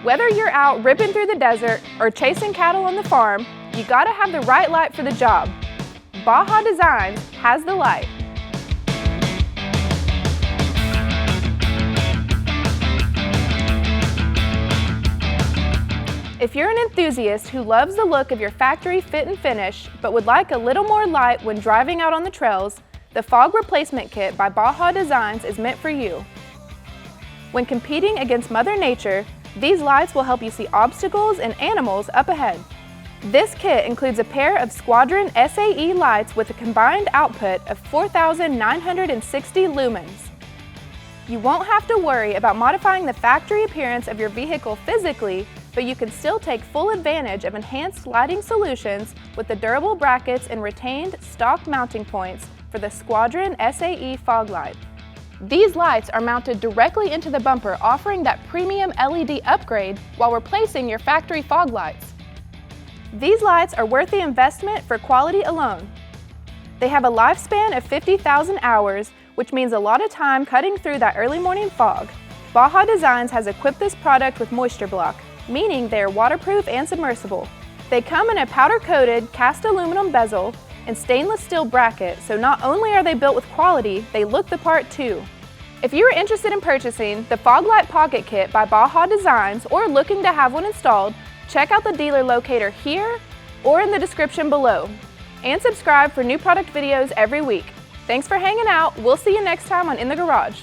Whether you're out ripping through the desert or chasing cattle on the farm, you gotta have the right light for the job. Baja Designs has the light. If you're an enthusiast who loves the look of your factory fit and finish, but would like a little more light when driving out on the trails, the Fog Replacement Kit by Baja Designs is meant for you. When competing against Mother Nature, these lights will help you see obstacles and animals up ahead. This kit includes a pair of Squadron SAE lights with a combined output of 4,960 lumens. You won't have to worry about modifying the factory appearance of your vehicle physically, but you can still take full advantage of enhanced lighting solutions with the durable brackets and retained stock mounting points for the Squadron SAE fog light. These lights are mounted directly into the bumper, offering that premium LED upgrade while replacing your factory fog lights. These lights are worth the investment for quality alone. They have a lifespan of 50,000 hours, which means a lot of time cutting through that early morning fog. Baja Designs has equipped this product with moisture block, meaning they are waterproof and submersible. They come in a powder-coated cast aluminum bezel and stainless steel bracket, so not only are they built with quality, they look the part too. If you are interested in purchasing the Fog Light Pocket Kit by Baja Designs or looking to have one installed, check out the dealer locator here or in the description below. And subscribe for new product videos every week. Thanks for hanging out. We'll see you next time on In the Garage.